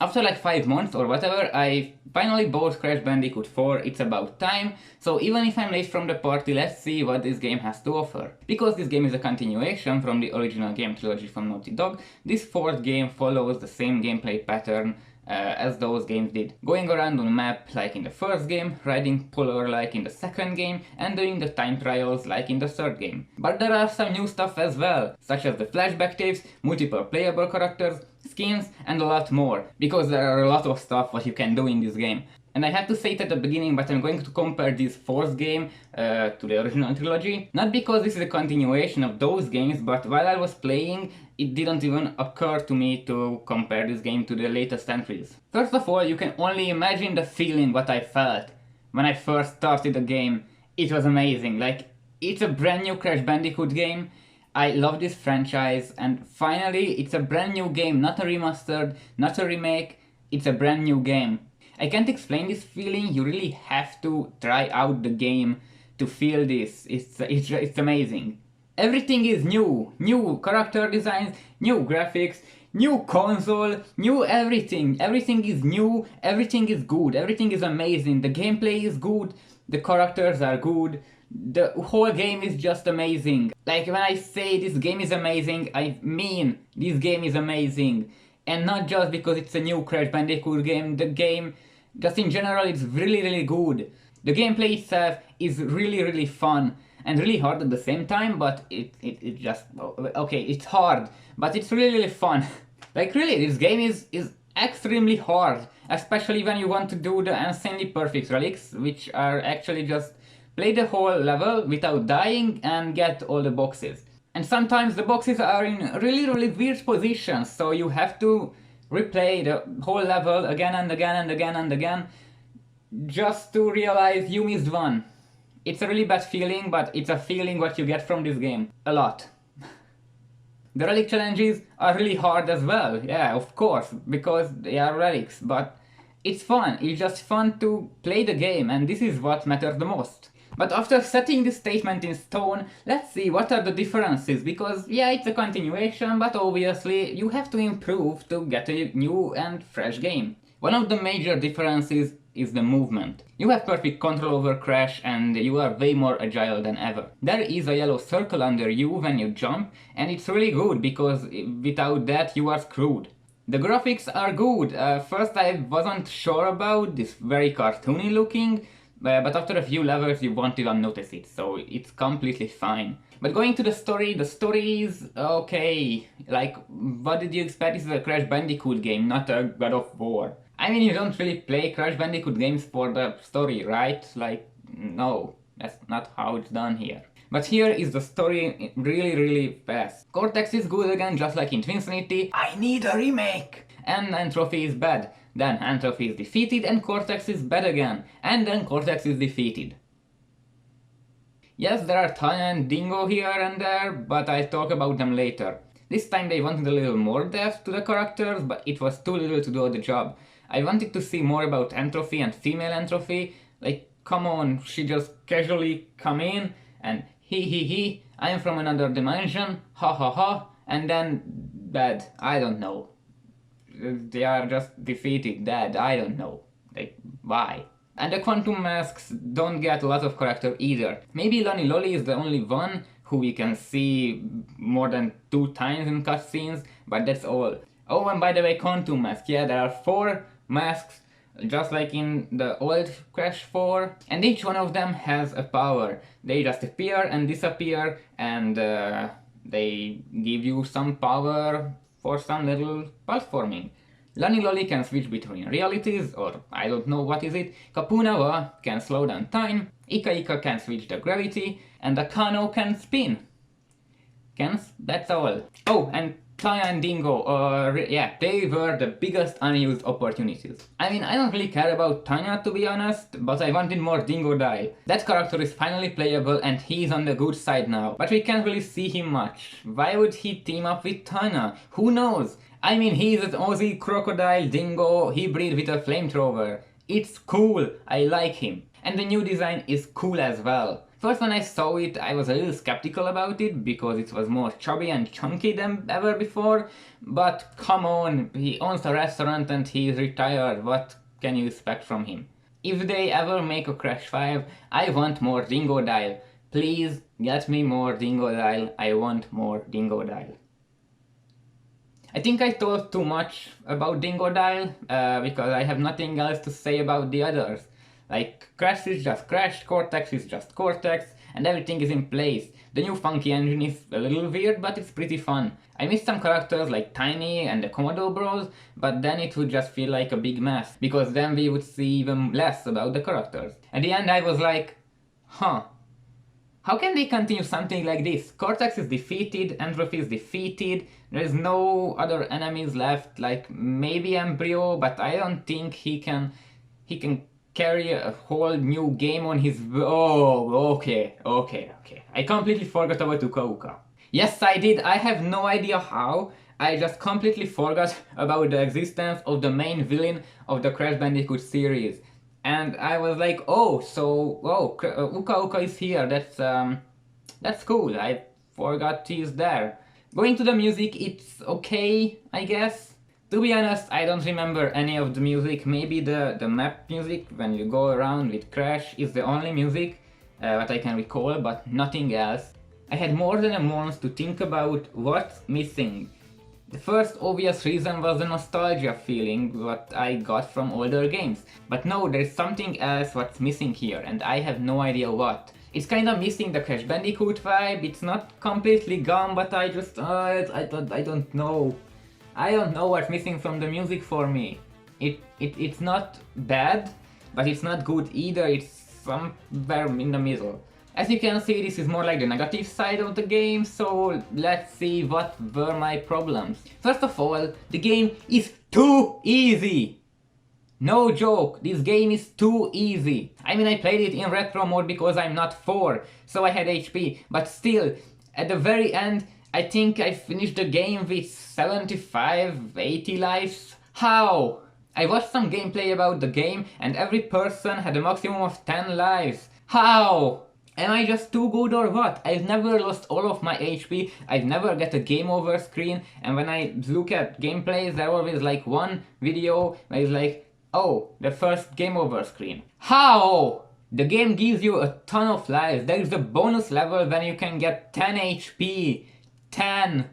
After like 5 months or whatever, I finally bought Crash Bandicoot 4, it's about time, so even if I'm late from the party, let's see what this game has to offer. Because this game is a continuation from the original game trilogy from Naughty Dog, this fourth game follows the same gameplay pattern as those games did. Going around on a map like in the first game, riding Polar like in the second game, and doing the time trials like in the third game. But there are some new stuff as well, such as the flashback tapes, multiple playable characters, skins, and a lot more, because there are a lot of stuff what you can do in this game. And I had to say it at the beginning, but I'm going to compare this fourth game to the original trilogy. Not because this is a continuation of those games, but while I was playing, it didn't even occur to me to compare this game to the latest entries. First of all, you can only imagine the feeling what I felt when I first started the game. It was amazing. Like, it's a brand new Crash Bandicoot game. I love this franchise, and finally it's a brand new game, not a remastered, not a remake, it's a brand new game. I can't explain this feeling, you really have to try out the game to feel this, it's amazing. Everything is new character designs, new graphics, new console, new everything. Everything is new, everything is good, everything is amazing, the gameplay is good, the characters are good, the whole game is just amazing. Like, when I say this game is amazing, I mean this game is amazing. And not just because it's a new Crash Bandicoot game, the game, just in general, it's really good. The gameplay itself is really fun and really hard at the same time, but it just, okay, it's hard, but it's really fun. Like, really, this game is extremely hard, especially when you want to do the insanely perfect relics, which are actually just play the whole level without dying and get all the boxes. And sometimes the boxes are in really weird positions, so you have to replay the whole level again and again just to realize you missed one. It's a really bad feeling, but it's a feeling what you get from this game. A lot. The relic challenges are really hard as well, yeah, of course, because they are relics, but it's fun. It's just fun to play the game, and this is what matters the most. But after setting this statement in stone, let's see what are the differences, because yeah, it's a continuation, but obviously you have to improve to get a new and fresh game. One of the major differences is the movement. You have perfect control over Crash and you are way more agile than ever. There is a yellow circle under you when you jump, and it's really good because without that you are screwed. The graphics are good. First I wasn't sure about this very cartoony looking, but after a few levels you won't even notice it, so it's completely fine. But going to the story is okay. Like, what did you expect? This is a Crash Bandicoot game, not a God of War. I mean, you don't really play Crash Bandicoot games for the story, right? Like, no, that's not how it's done here. But here is the story really fast. Cortex is good again, just like in Twinsanity. I need a remake! And Entropy is bad. Then Entropy is defeated and Cortex is bad again. And then Cortex is defeated. Yes, there are Tanya and Dingo here and there, but I'll talk about them later. This time they wanted a little more depth to the characters, but it was too little to do the job. I wanted to see more about Entropy and female Entropy. Like, come on, she just casually come in and he, I am from another dimension, ha, and then bad, I don't know. They are just defeated, dead, I don't know. Like, why? And the Quantum Masks don't get a lot of character either. Maybe Lani Loli is the only one who we can see more than 2 times in cutscenes, but that's all. Oh, and by the way, Quantum Mask, yeah, there are 4 masks, just like in the old Crash 4, and each one of them has a power. They just appear and disappear, and they give you some power for some little platforming. Lani Loli can switch between realities, or I don't know what is it. Kapunawa can slow down time, Ika can switch the gravity, and Akano can spin. That's all. Oh, and Tanya and Dingo, yeah, they were the biggest unused opportunities. I mean, I don't really care about Tanya to be honest, but I wanted more Dingodile. That character is finally playable and he's on the good side now, but we can't really see him much. Why would he team up with Tanya? Who knows? I mean, he's an Aussie crocodile dingo hybrid with a flamethrower. It's cool, I like him. And the new design is cool as well. First when I saw it, I was a little skeptical about it because it was more chubby and chunky than ever before, but come on, he owns a restaurant and he's retired, what can you expect from him? If they ever make a Crash 5, I want more Dingodile. Please get me more Dingodile, I want more Dingodile. I think I talked too much about Dingodile because I have nothing else to say about the others. Like, Crash is just Crash, Cortex is just Cortex, and everything is in place. The new funky engine is a little weird, but it's pretty fun. I miss some characters like Tiny and the Commodore Bros, but then it would just feel like a big mess, because then we would see even less about the characters. At the end I was like, huh, how can they continue something like this? Cortex is defeated, Entropy is defeated, there's no other enemies left, like maybe Embryo, but I don't think he can carry a whole new game on his... Oh, okay. I completely forgot about Uka Uka. Yes, I did, I have no idea how. I just completely forgot about the existence of the main villain of the Crash Bandicoot series. And I was like, Uka Uka is here, that's cool, I forgot he's there. Going to the music, it's okay, I guess. To be honest, I don't remember any of the music. Maybe the map music, when you go around with Crash, is the only music that I can recall, but nothing else. I had more than a month to think about what's missing. The first obvious reason was the nostalgia feeling what I got from older games. But no, there's something else what's missing here, and I have no idea what. It's kinda missing the Crash Bandicoot vibe, it's not completely gone, but I just... I don't know. I don't know what's missing from the music for me. It's not bad, but it's not good either, it's somewhere in the middle. As you can see, this is more like the negative side of the game, so let's see what were my problems. First of all, the game is too easy! No joke, this game is too easy. I mean, I played it in retro mode because I'm not 4, so I had HP, but still, at the very end, I think I finished the game with 75, 80 lives. How? I watched some gameplay about the game and every person had a maximum of 10 lives. How? Am I just too good or what? I've never lost all of my HP, I've never get a game over screen, and when I look at gameplays there always like one video where it's like, oh, the first game over screen. How? The game gives you a ton of lives, there is a bonus level when you can get 10 HP. 10!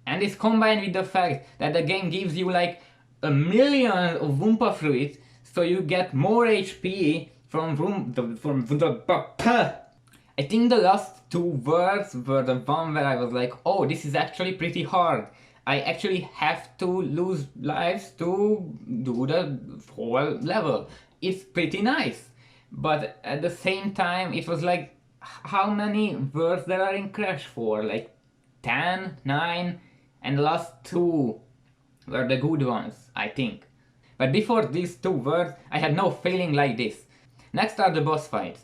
And it's combined with the fact that the game gives you like a million of Wumpa fruits, so you get more HP from the I think the last 2 words were the one where I was like, oh, this is actually pretty hard. I actually have to lose lives to do the whole level. It's pretty nice. But at the same time, it was like, how many words there are in Crash 4? Like 10, 9, and the last 2 were the good ones, I think. But before these 2 words, I had no feeling like this. Next are the boss fights.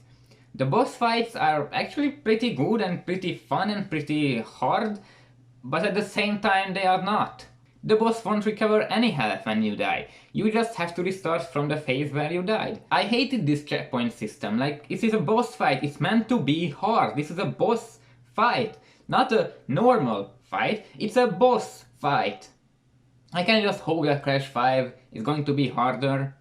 The boss fights are actually pretty good and pretty fun and pretty hard, but at the same time they are not. The boss won't recover any health when you die. You just have to restart from the phase where you died. I hated this checkpoint system. Like, this is a boss fight, it's meant to be hard. This is a boss fight, not a normal fight, it's a boss fight. I can just hope that Crash 5 is going to be harder,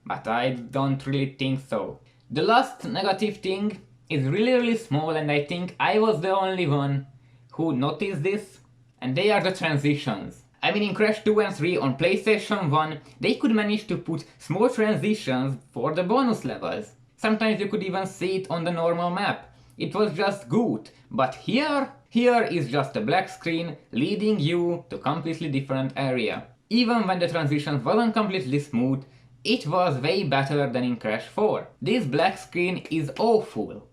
but I don't really think so. The last negative thing is really small, and I think I was the only one who noticed this, and they are the transitions. I mean, in Crash 2 and 3 on PlayStation 1, they could manage to put small transitions for the bonus levels. Sometimes you could even see it on the normal map. It was just good, but here is just a black screen leading you to a completely different area. Even when the transitions wasn't completely smooth, it was way better than in Crash 4. This black screen is awful.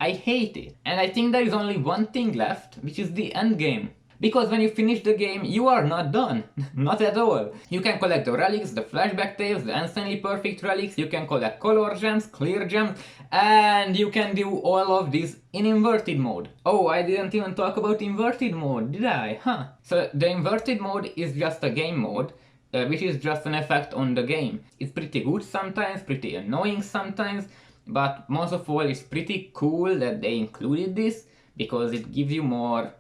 I hate it. And I think there is only one thing left, which is the end game. Because when you finish the game, you are not done. Not at all. You can collect the relics, the flashback tapes, the instantly perfect relics, you can collect color gems, clear gems, and you can do all of this in inverted mode. Oh, I didn't even talk about inverted mode, did I? Huh. So the inverted mode is just a game mode, which is just an effect on the game. It's pretty good sometimes, pretty annoying sometimes, but most of all it's pretty cool that they included this because it gives you more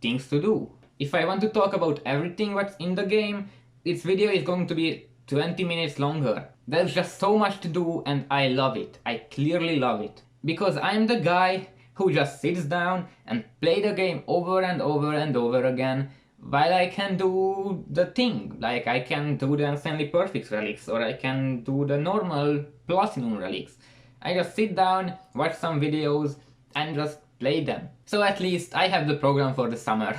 things to do. If I want to talk about everything what's in the game, this video is going to be 20 minutes longer. There's just so much to do and I love it. I clearly love it. Because I'm the guy who just sits down and play the game over and over and over again while I can do the thing. Like I can do the Insanely Perfect relics or I can do the normal Platinum relics. I just sit down, watch some videos and just play them. So at least I have the program for the summer.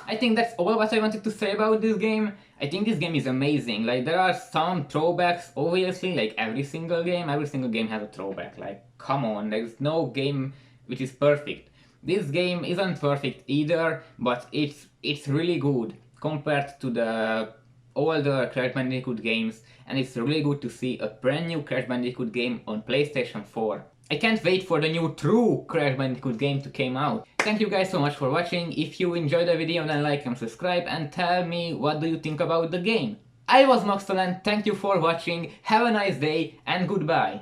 I think that's all what I wanted to say about this game. I think this game is amazing. Like there are some throwbacks, obviously, like every single game has a throwback. Like come on, there's no game which is perfect. This game isn't perfect either, but it's really good compared to the older Crash Bandicoot games, and it's really good to see a brand new Crash Bandicoot game on PlayStation 4. I can't wait for the new true Crash Bandicoot game to come out. Thank you guys so much for watching. If you enjoyed the video, then like and subscribe and tell me what do you think about the game. I was Maxolen, thank you for watching, have a nice day and goodbye.